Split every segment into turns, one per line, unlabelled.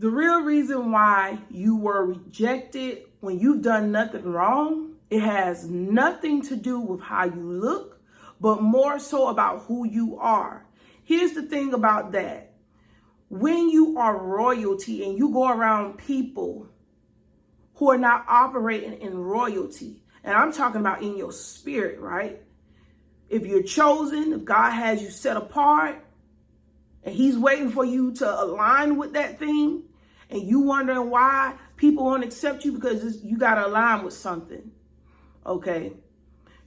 The real reason why you were rejected when you've done nothing wrong, it has nothing to do with how you look, but more so about who you are. Here's the thing about that. When you are royalty and you go around people who are not operating in royalty, and I'm talking about in your spirit, right? If you're chosen, if God has you set apart, and he's waiting for you to align with that thing, and you wondering why people won't accept you, because you got to align with something, okay?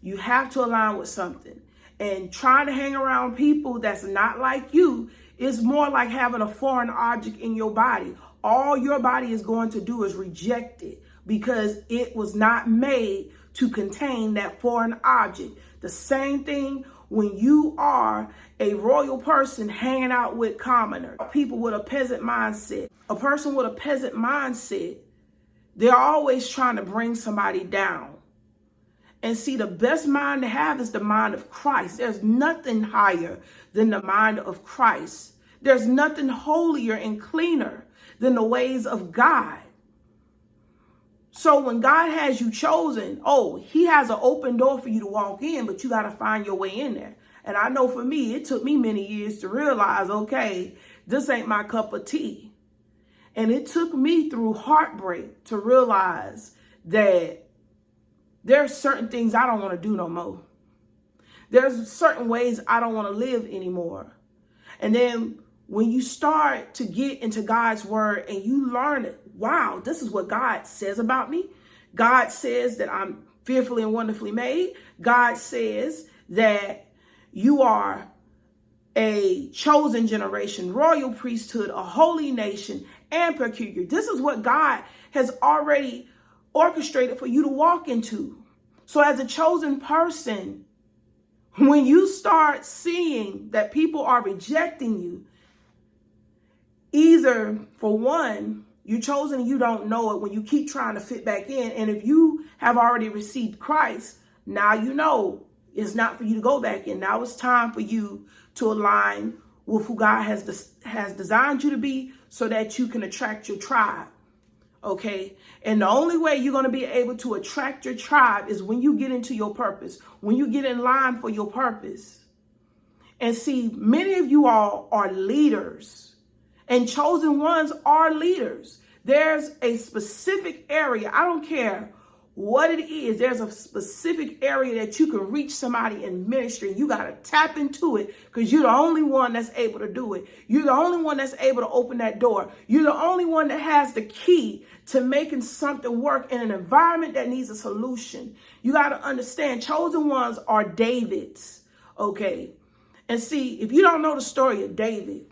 You have to align with something. And trying to hang around people that's not like you is more like having a foreign object in your body. All your body is going to do is reject it because it was not made to contain that foreign object. The same thing when you are a royal person hanging out with commoners, people with a peasant mindset. A person with a peasant mindset, they're always trying to bring somebody down. And see, the best mind to have is the mind of Christ. There's nothing higher than the mind of Christ. There's nothing holier and cleaner than the ways of God. So when God has you chosen, he has an open door for you to walk in, but you got to find your way in there. And I know for me, it took me many years to realize, okay, this ain't my cup of tea. And it took me through heartbreak to realize that there are certain things I don't want to do no more. There's certain ways I don't want to live anymore. And then when you start to get into God's word and you learn it, wow, this is what God says about me. God says that I'm fearfully and wonderfully made. God says that you are a chosen generation, royal priesthood, a holy nation, and peculiar. This is what God has already orchestrated for you to walk into. So as a chosen person, when you start seeing that people are rejecting you, either, for one, you're chosen and you don't know it when you keep trying to fit back in. And if you have already received Christ, now you know it's not for you to go back in. Now it's time for you to align with who God has designed you to be so that you can attract your tribe. Okay. And the only way you're going to be able to attract your tribe is when you get into your purpose, when you get in line for your purpose. And see, many of you all are leaders, and chosen ones are leaders. There's a specific area. I don't care what it is. There's a specific area that you can reach somebody in ministry. You got to tap into it because you're the only one that's able to do it. You're the only one that's able to open that door. You're the only one that has the key to making something work in an environment that needs a solution. You got to understand, chosen ones are Davids. Okay. And see, if you don't know the story of David,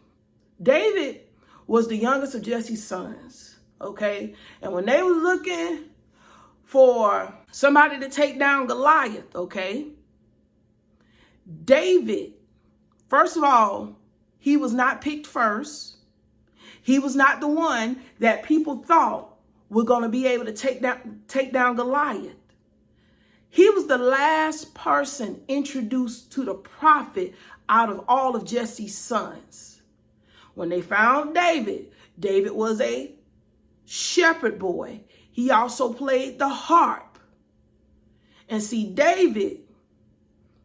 David was the youngest of Jesse's sons. Okay. And when they was looking for somebody to take down Goliath, okay, David, first of all, he was not picked first. He was not the one that people thought were going to be able to take down Goliath. He was the last person introduced to the prophet out of all of Jesse's sons. When they found David, David was a shepherd boy. He also played the harp. And see, David,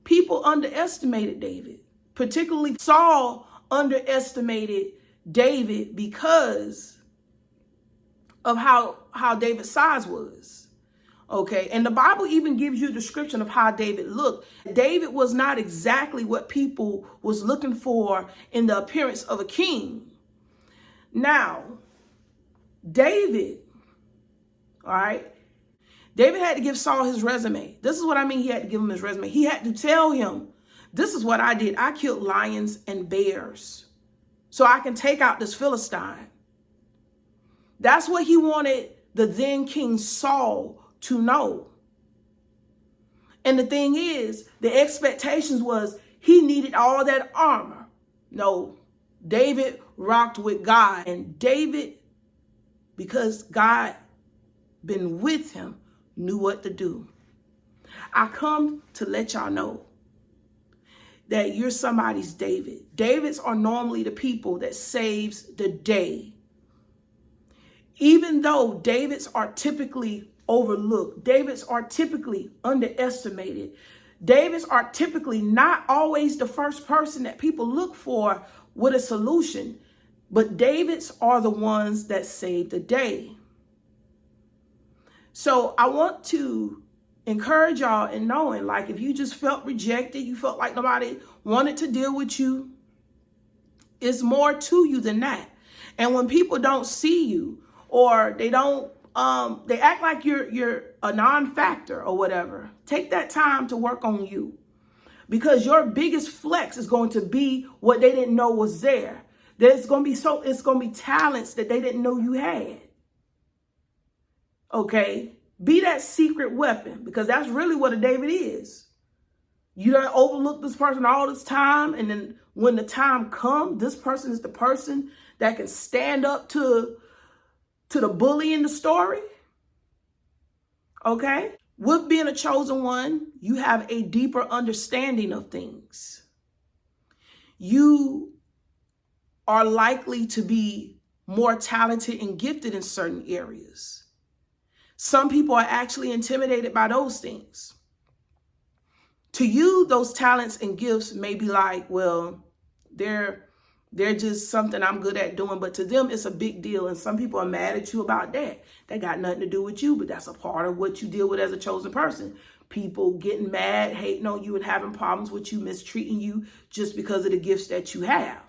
people underestimated David. Particularly Saul underestimated David because of how David's size was. Okay, and the Bible even gives you a description of how David looked. David was not exactly what people was looking for in the appearance of a king. Now, David, all right, David had to give Saul his resume. This is what I mean. He had to give him his resume. He had to tell him, this is what I did. I killed lions and bears so I can take out this Philistine. That's what he wanted the then King Saul to know. And the thing is, the expectations was he needed all that armor. No, David rocked with God. And David, because God been with him, knew what to do. I come to let y'all know that you're somebody's David. Davids are normally the people that saves the day. Even though Davids are typically overlooked, Davids are typically underestimated, Davids are typically not always the first person that people look for with a solution, but Davids are the ones that save the day. So I want to encourage y'all in knowing, like, if you just felt rejected, you felt like nobody wanted to deal with you, it's more to you than that. And when people don't see you, or they don't, they act like you're a non-factor or whatever, take that time to work on you, because your biggest flex is going to be what they didn't know was there. It's going to be talents that they didn't know you had. Okay? Be that secret weapon, because that's really what a David is. You don't overlook this person all this time, and then when the time comes, this person is the person that can stand up to the bully in the story. Okay? With being a chosen one, you have a deeper understanding of things. You are likely to be more talented and gifted in certain areas. Some people are actually intimidated by those things. To you, those talents and gifts may be like, well, they're just something I'm good at doing. But to them, it's a big deal. And some people are mad at you about that. That got nothing to do with you, but that's a part of what you deal with as a chosen person. People getting mad, hating on you, and having problems with you, mistreating you just because of the gifts that you have.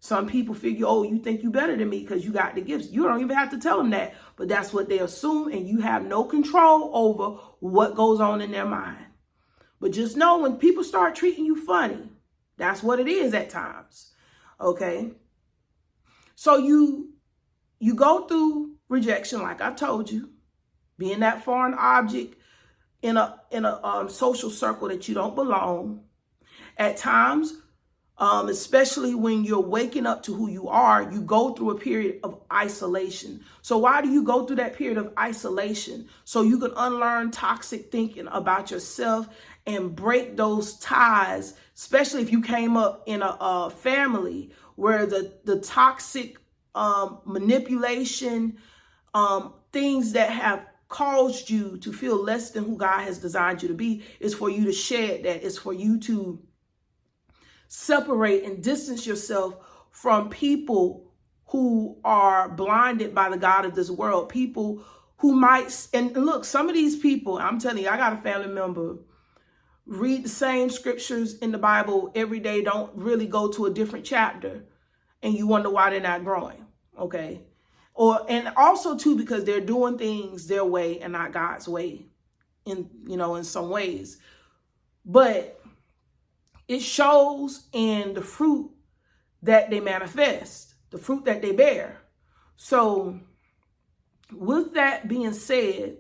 Some people figure, oh, you think you better than me because you got the gifts. You don't even have to tell them that, but that's what they assume, and you have no control over what goes on in their mind. But just know, when people start treating you funny, that's what it is at times. Okay? So you go through rejection, like I told you, being that foreign object in a social circle that you don't belong. At times, especially when you're waking up to who you are, you go through a period of isolation. So why do you go through that period of isolation? So you can unlearn toxic thinking about yourself and break those ties, especially if you came up in a family where the toxic manipulation, things that have caused you to feel less than who God has designed you to be, is for you to shed that. It's for you to separate and distance yourself from people who are blinded by the God of this world. People who might, and look, some of these people, I'm telling you, I got a family member, read the same scriptures in the Bible every day, don't really go to a different chapter, and you wonder why they're not growing. Okay? And also too, because they're doing things their way and not God's way in some ways. But it shows in the fruit that they manifest, the fruit that they bear. So with that being said,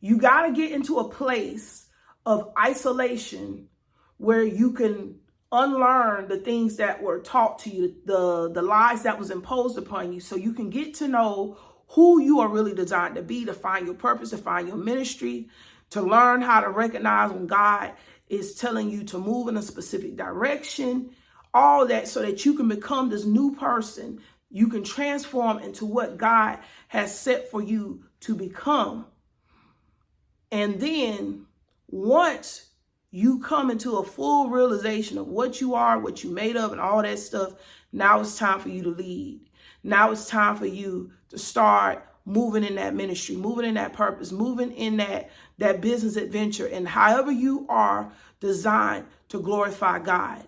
you got to get into a place of isolation where you can unlearn the things that were taught to you, the lies that was imposed upon you, so you can get to know who you are really designed to be, to find your purpose, to find your ministry, to learn how to recognize when God is telling you to move in a specific direction, all that, so that you can become this new person. You can transform into what God has set for you to become. And then once you come into a full realization of what you are, what you made of, and all that stuff, now it's time for you to lead. Now it's time for you to start moving in that ministry, moving in that purpose, moving in that business adventure, and however you are designed to glorify God.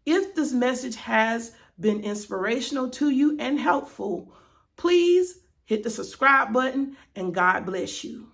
If this message has been inspirational to you and helpful, please hit the subscribe button, and God bless you.